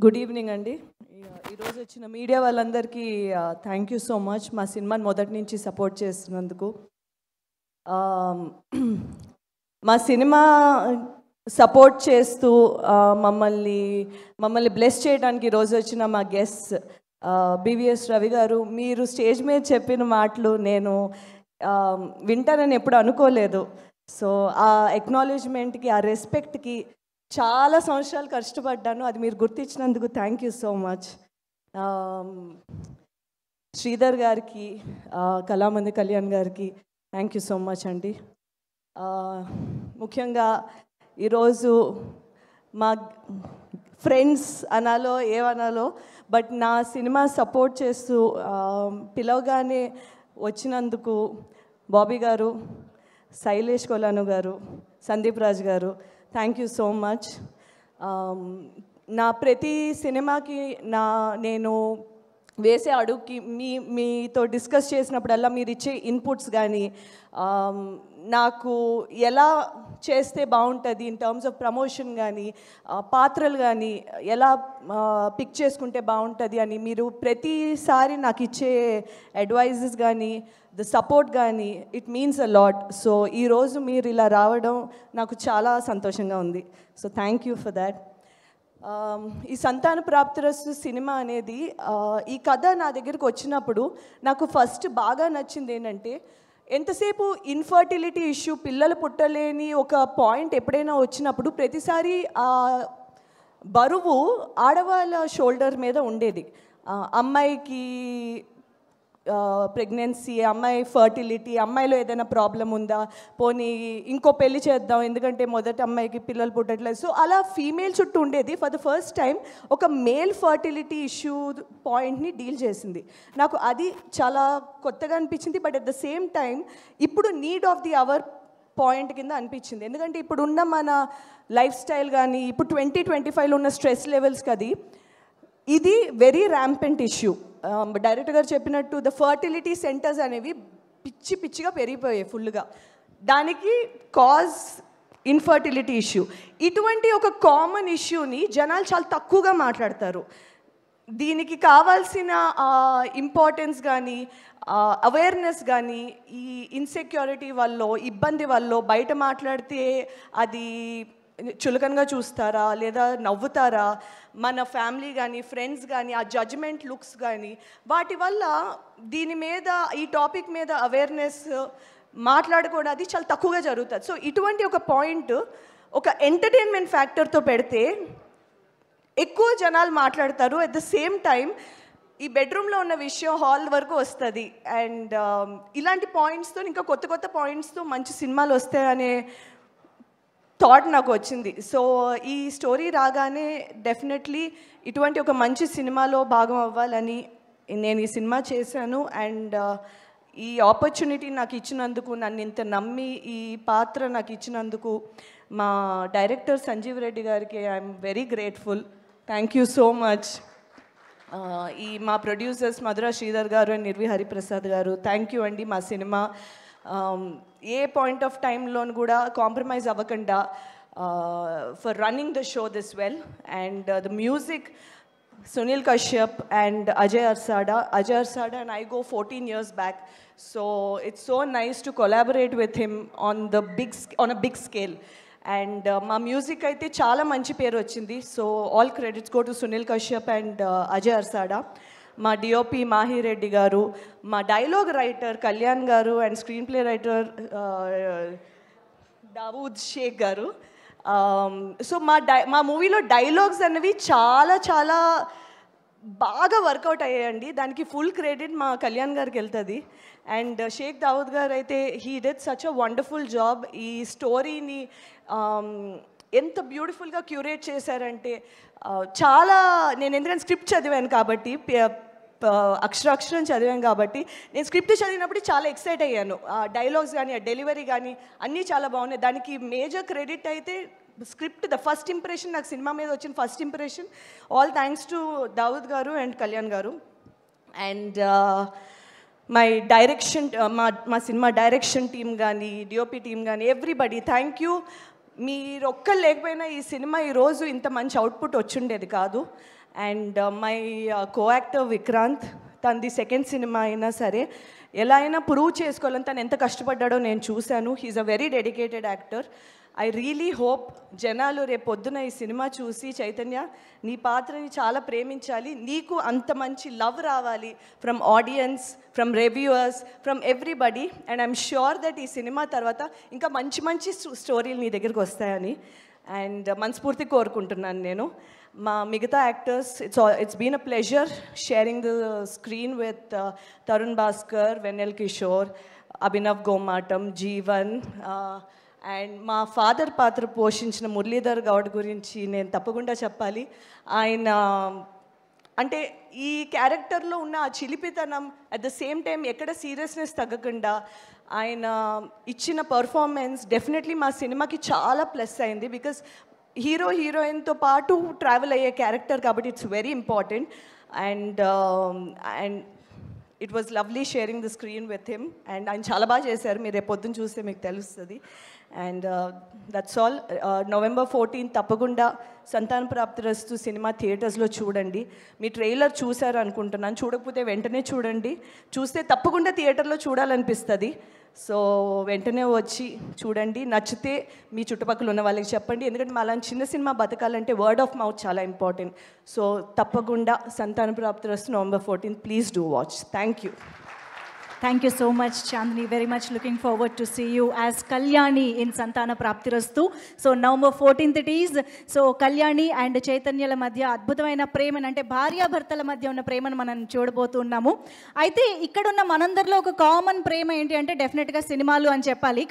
Good evening అండి. ఈరోజు వచ్చిన మీడియా వాళ్ళందరికీ థ్యాంక్ యూ సో మచ్ మా సినిమాని మొదటి నుంచి సపోర్ట్ చేస్తున్నందుకు. మా సినిమా సపోర్ట్ చేస్తూ మమ్మల్ని బ్లెస్ చేయడానికి ఈరోజు వచ్చిన మా గెస్ట్ బివిఎస్ రవి గారు. మీరు స్టేజ్ మీద చెప్పిన మాటలు నేను వింటానని ఎప్పుడు అనుకోలేదు. సో ఆ ఎక్నాలెడ్జ్మెంట్కి, ఆ రెస్పెక్ట్కి చాలా సంవత్సరాలు కష్టపడ్డాను. అది మీరు గుర్తించినందుకు thank you so much. Sridhar గారికి, కళామంది కళ్యాణ్ గారికి థ్యాంక్ యూ సో మచ్ అండి. ముఖ్యంగా ఈరోజు మా ఫ్రెండ్స్ అనాలో ఏమనాలో, బట్ నా సినిమా సపోర్ట్ చేస్తూ పిలవగానే వచ్చినందుకు బాబీ గారు, శైలేష్ కొలాను గారు, సందీప్ రాజ్ గారు, థ్యాంక్ యూ సో మచ్. నా ప్రతి సినిమాకి నేను వేసే అడుగుకి మీతో డిస్కస్ చేసినప్పుడల్లా మీరు ఇచ్చే ఇన్పుట్స్ కానీ, నాకు ఎలా చేస్తే బాగుంటుంది ఇన్ టర్మ్స్ ఆఫ్ ప్రమోషన్ కానీ, పాత్రలు కానీ ఎలా పిక్ చేసుకుంటే బాగుంటుంది అని మీరు ప్రతిసారి నాకు ఇచ్చే అడ్వైజెస్ కానీ, ద సపోర్ట్ కానీ, it means a lot. So ఈరోజు మీరు ఇలా రావడం నాకు చాలా సంతోషంగా ఉంది. So thank you for that. ఈ సంతాన ప్రాప్తిరస్తు సినిమా అనేది, ఈ కథ నా దగ్గరికి వచ్చినప్పుడు నాకు ఫస్ట్ బాగా నచ్చింది ఏంటంటే, ఎంతసేపు ఇన్ఫర్టిలిటీ ఇష్యూ, పిల్లలు పుట్టలేని ఒక పాయింట్ ఎప్పుడైనా వచ్చినప్పుడు ప్రతిసారి ఆ బరువు ఆడవాళ్ళ షోల్డర్ మీద ఉండేది. అమ్మాయికి ప్రెగ్నెన్సీ, అమ్మాయి ఫర్టిలిటీ, అమ్మాయిలో ఏదైనా ప్రాబ్లం ఉందా, పోనీ ఇంకో పెళ్లి చేద్దాం ఎందుకంటే మొదటి అమ్మాయికి పిల్లలు పుట్టట్లేదు. సో అలా ఫీమేల్ చుట్టూ ఉండేది. ఫర్ ద ఫస్ట్ టైం ఒక మేల్ ఫర్టిలిటీ ఇష్యూ పాయింట్ని డీల్ చేసింది. నాకు అది చాలా కొత్తగా అనిపించింది. But at the same time ఇప్పుడు need of the hour point కింద అనిపించింది. ఎందుకంటే ఇప్పుడున్న మన లైఫ్ స్టైల్ కానీ, ఇప్పుడు 2025లో ఉన్న స్ట్రెస్ లెవెల్స్కి ఇది వెరీ ర్యాంపెంట్ ఇష్యూ. డైరెక్టర్ గారు చెప్పినట్టు ద ఫర్టిలిటీ సెంటర్స్ అనేవి పిచ్చిగా పెరిగిపోయాయి ఫుల్గా. దానికి కాజ్ ఇన్ఫర్టిలిటీ ఇష్యూ. ఇటువంటి ఒక కామన్ ఇష్యూని జనాలు చాలా తక్కువగా మాట్లాడతారు. దీనికి కావాల్సిన ఇంపార్టెన్స్ కానీ, అవేర్నెస్ కానీ, ఈ ఇన్సెక్యూరిటీ వల్ల, ఇబ్బంది వల్ల బయట మాట్లాడితే అది చులకనగా చూస్తారా లేదా నవ్వుతారా, మన ఫ్యామిలీ కానీ, ఫ్రెండ్స్ కానీ, ఆ జడ్జ్మెంట్ లుక్స్ కానీ, వాటి వల్ల దీని మీద, ఈ టాపిక్ మీద అవేర్నెస్ మాట్లాడుకోవడం అది చాలా తక్కువగా జరుగుతుంది. సో ఇటువంటి ఒక పాయింట్ ఒక ఎంటర్టైన్మెంట్ ఫ్యాక్టర్తో పెడితే ఎక్కువ జనాలు మాట్లాడతారు. అట్ ద సేమ్ టైం ఈ బెడ్రూమ్లో ఉన్న విషయం హాల్ వరకు వస్తుంది. అండ్ ఇలాంటి పాయింట్స్తో, ఇంకా కొత్త పాయింట్స్తో మంచి సినిమాలు వస్తాయనే థాట్ నాకు వచ్చింది. సో ఈ స్టోరీ రాగానే డెఫినెట్లీ ఇటువంటి ఒక మంచి సినిమాలో భాగం అవ్వాలని నేను ఈ సినిమా చేశాను. అండ్ ఈ ఆపర్చునిటీ నాకు ఇచ్చినందుకు, నన్ను ఇంత నమ్మి ఈ పాత్ర నాకు ఇచ్చినందుకు మా డైరెక్టర్ సంజీవ్ రెడ్డి గారికి I'm very grateful. Thank you so much. ఈ మా ప్రొడ్యూసర్స్ మధురా శ్రీధర్ గారు అండ్ నిర్వి హరిప్రసాద్ గారు, థ్యాంక్ యూ అండి. మా సినిమా ఏ పాయింట్ ఆఫ్ టైంలోను కూడా కాంప్రమైజ్ అవ్వకుండా for running the show this well. And the music Sunil Kashyap and Ajay Arsada and I go 14 years back. So it's so nice to collaborate with him on a big scale. And మా music అయితే చాలా మంచి పేరు వచ్చింది. So all credits go to Sunil Kashyap and Ajay Arsada. మా DOP Mahireddy గారు, మా dialogue writer Kalyan గారు and screenplay writer Dawood Shaikh గారు. సో మా మూవీలో డైలాగ్స్ అనేవి చాలా బాగా వర్కౌట్ అయ్యాయండి. దానికి ఫుల్ క్రెడిట్ మా కళ్యాణ్ గారికి వెళ్తుంది. అండ్ షేక్ దావూద్ గారు అయితే he did such a wonderful job. ఈ స్టోరీని ఎంత బ్యూటిఫుల్గా క్యూరేట్ చేశారంటే, చాలా నేను ఎందుకంటే స్క్రిప్ట్ చదివాను కాబట్టి, అక్షరం చదివాను కాబట్టి, నేను స్క్రిప్ట్ చదివినప్పుడు చాలా ఎక్సైట్ అయ్యాను. డైలాగ్స్ కానీ, ఆ డెలివరీ కానీ అన్నీ చాలా బాగున్నాయి. దానికి మేజర్ క్రెడిట్ అయితే స్క్రిప్ట్, ద ఫస్ట్ ఇంప్రెషన్, నాకు సినిమా మీద వచ్చిన first impression, all thanks to Dawood గారు అండ్ కళ్యాణ్ గారు. అండ్ మై డైరెక్షన్, మా సినిమా డైరెక్షన్ టీమ్ కానీ, డిఓపి టీమ్ కానీ, ఎవ్రీబడి థ్యాంక్ యూ. మీరు ఒక్కరు లేకపోయినా ఈ సినిమా ఈరోజు ఇంత మంచి అవుట్పుట్ వచ్చుండేది కాదు. And my co actor Vikrant, తనది సెకండ్ సినిమా అయినా సరే ఎలా అయినా ప్రూవ్ చేసుకోవాలని తను ఎంత కష్టపడ్డాడో నేను చూశాను. He's a very dedicated actor. I really hope జనాలు రేపు పొద్దున ఈ సినిమా చూసి చైతన్య నీ పాత్రని చాలా ప్రేమించాలి, నీకు అంత మంచి లవ్ రావాలి from audience, from reviewers, from everybody. And I'm sure that ఈ సినిమా తర్వాత ఇంకా మంచి మంచి స్టోరీలు నీ దగ్గరికి వస్తాయని అండ్ మనస్ఫూర్తి కోరుకుంటున్నాను నేను. మా మిగతా actors, it's been a pleasure sharing the screen with Tarun Bhaskar, Vennela Kishore, Abhinav Gomatam, Jeevan. And మా ఫాదర్ పాత్ర పోషించిన మురళీధర్ గౌడ్ గురించి నేను తప్పకుండా చెప్పాలి. ఆయన అంటే ఈ క్యారెక్టర్లో ఉన్న ఆ చిలిపితనం, అట్ ద సేమ్ టైం ఎక్కడ సీరియస్నెస్ తగ్గకుండా ఆయన ఇచ్చిన పర్ఫార్మెన్స్ డెఫినెట్లీ మా సినిమాకి చాలా ప్లస్ అయింది. బికాస్ హీరో హీరోయిన్తో పాటు ట్రావెల్ అయ్యే క్యారెక్టర్ కాబట్టి it's very important. And it was lovely sharing the screen with him. And ఆయన చాలా బాగా చేశారు, మీరు రేపు పొద్దున్న చూస్తే మీకు తెలుస్తుంది. And that's all. November 14 తప్పకుండా సంతాన ప్రాప్తిరస్తు సినిమా థియేటర్స్లో చూడండి. మీ ట్రైలర్ చూశారు అనుకుంటున్నాను, చూడకపోతే వెంటనే చూడండి, చూస్తే తప్పకుండా థియేటర్లో చూడాలనిపిస్తుంది. సో వెంటనే వచ్చి చూడండి, నచ్చితే మీ చుట్టుపక్కల ఉన్న వాళ్ళకి చెప్పండి. ఎందుకంటే మా అలాంటి చిన్న సినిమా బతకాలంటే వర్డ్ ఆఫ్ మౌత్ చాలా ఇంపార్టెంట్. సో తప్పకుండా సంతాన ప్రాప్తిరస్తు November 14, please do watch. Thank you. Thank you so much, Chandni. Very much looking forward to see you as Kalyani in Santana Praptirastu. So November 14th it is. So Kalyani and Chaitanyala madhya adbhutamaina premanu ante bharya bhartala madhya unna premanu మనం చూడబోతున్నాము. అయితే ఇక్కడ ఉన్న మనందరిలో ఒక common ప్రేమ ఏంటి అంటే డెఫినెట్గా సినిమాలు అని చెప్పాలి.